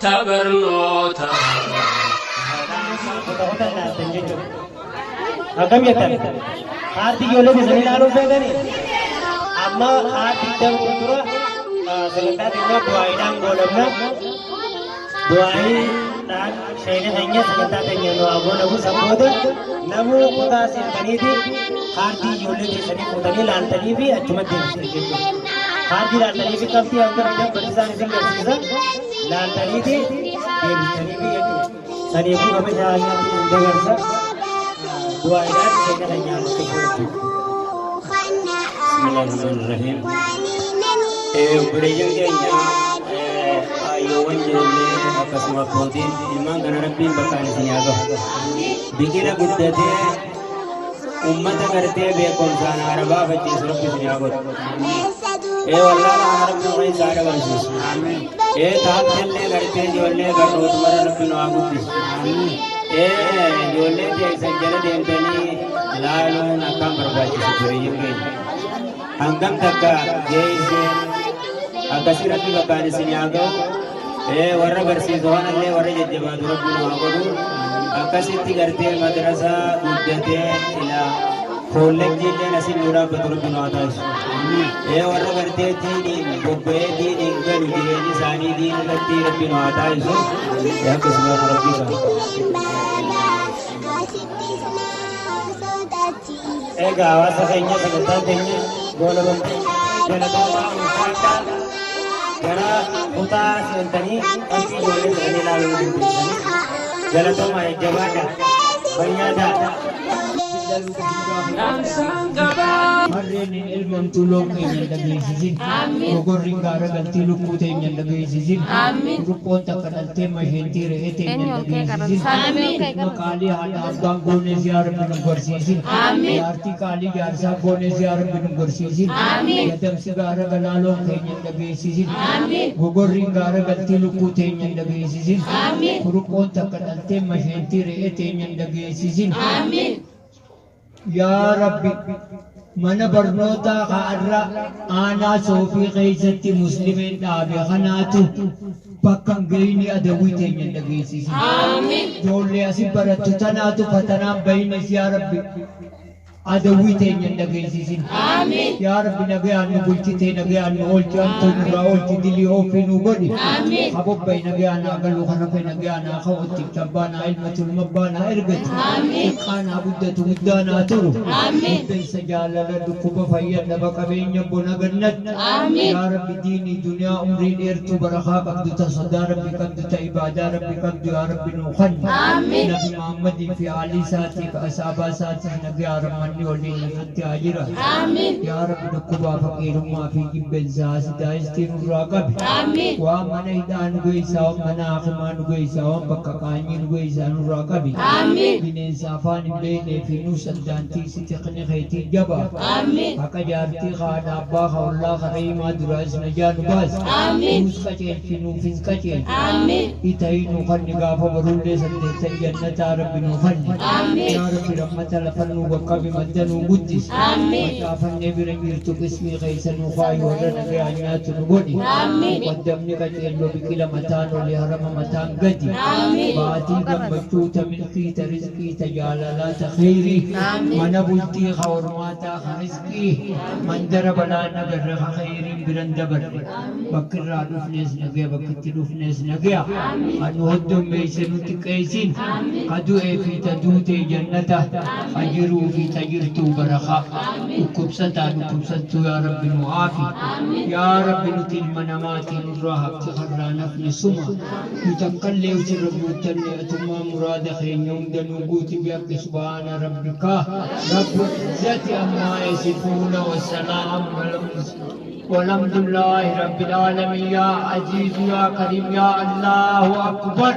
tabarnoota. Akkam jettan haati ijoollee keessanii ilaaluuf beekanii amma haati darbu dura sagantaa keenya du'aayiidhaan goolabna du'aayiidhaan sheena keenya sagantaa keenya nu haa goolabu sabbooda namuu kutaa seentaniiti haati ijoollee keessanii fuutanii laaltanii fi achumatti deebisanii jechuudha. Haati laaltanii fi qabxii hanga biyya barsiisaan isin barsiisan laaltanii fi deebisanii fi jechuudha. Saniifuu kabaja ayyaatti hin dabarsa. Du'aayiidhaan sheena keenya nutti godhu. Bismillahirrahmanirrahim. Obboleeyyan keenya ayyoowwan ijoollee akkasuma kootiin ilmaan kana rabbiin bakkaan isin haa gahu. Biqila guddatee ummata gartee beekumsaan arabaa fachiisu rabbi isin haa godhu. Wallaala rabbi nama isaa dabarsiisu. Taa'amtellee gartee ijoollee garroota mara rabbi nu haa guddisu. Ijoollee keessan jala deemtanii laaluun akkaan barbaachisu obboleeyyan keenya. Hangam takka geessee akkasii rabbi bakkaan isin haa gahu. Warra barsiisu kanallee warra jajjabaatu rabbi nu haa godhu. Akkasitti gartee madrasaa guddatee ilaa kolleejjiilleen asin nu dhaabbatu rabbi nu haa taasisu. Warra gartee diiniin bobba'ee diiniin galu jireenyi isaanii diin irratti rabbi nu haa taasisu. Akkasuma rabbi qaba. Egaa hawaasa keenya sagantaan keenya goolabamte jalatamaa ulfaataa gara kutaa seentanii qabxii ijoollee jedhanii ilaaluu dandeessanii jalatamaa jajjabaadha fayyaadaa. Harreen ilmamtuu loon keenya dhageessisin gogorri gaara galtii lukkuu teenya dhageessisin ruphoon takka dhaltee masheentii re'ee teenya dhageessisin maqaalii haadha abbaan goonees yaa rabbi nu gorsiisin jaartii qaalii jaarsaa goonees yaa rabbi nu gorsiisin gadamsi gaara galaa loon keenya dhageessisin gogorri gaara galtii lukkuu teenya dhageessisin ruphoon takka dhaltee masheentii re'ee teenya dhageessisin. Yaa Rabbi mana barnootaa kaarra aanaa soofii keessatti musliimiin dhaabe kanaatu bakka gahini adawwii teenya dhageessisin. Ijoollee asii barattu tanaatu fatanaan bahinas yaa Rabbi adawwii teenya dhageessisin. Yaa Rabbi nagayaan nu bulchitee nagayaan nu oolchi antu nurraa oolchi dilii ofii nu godhi. Habobbai nagayaan agaluu kana fe nagayaan haa ka'utti cabbaanaa ilmatul mabbaanaa ergatu. Iqqaanaa guddatu guddaanaa turu. Muddeessa jaalala dhukkuba fayyadna qabeenya bona gannat. Yaa Rabbi diinii duniyaa umrii dheertuu barakaa qabdu tasadaa Rabbi qabdu ta ibaadaa Rabbi qabdu yaa Rabbi nuu khanni. Nabi Muhammadii fi aalii isaatii fi asaabaa isaatii nagayaa Rahman ولي التاجرة يا رب نكبا فقيرما في جبل زاسدا استنراقب ومن إدان غيسا ومن آخمان غيسا ومبكاكانين غيسا نراقب بنين سافان بين في نوسل دانتي ستقني خيتي جبا حقا جارتي خانا باخ والله خريما دراز نجان باز نوس كچين في نوفز كچين إتاين نوخن نقافة ورولي سنتين جنة رب نوخن يا رب رحمة لفنو وقب مدنو قدس وتعفن برنجرت قسمي غيسا نخاي ورنا بعنات نقولي قدمني كتير لو بكلا متان ولهرم متان قدي باتي قمبتوت من خيت رزقي تجالا تخيري من بلتي خورماتا خرزقي من درب لا نقر خيري برندبر بكر رادوفنيس نقيا بكت دوفنيس نقيا أنو هدوم ميسنو تكيسين قدو في تدوتي جنته أجرو في تجرتو برخاء وكبستا نكبستو يا رب المعافي يا رب نتل مناماتي نراها بتخرى نفني سمع نتنقل وسر بوتني أتما مراد خين يوم دنوقوت بيك سبحان ربك رب العزة أما يصفون والسلام والحمد لله رب العالمين يا عزيز يا كريم يا الله أكبر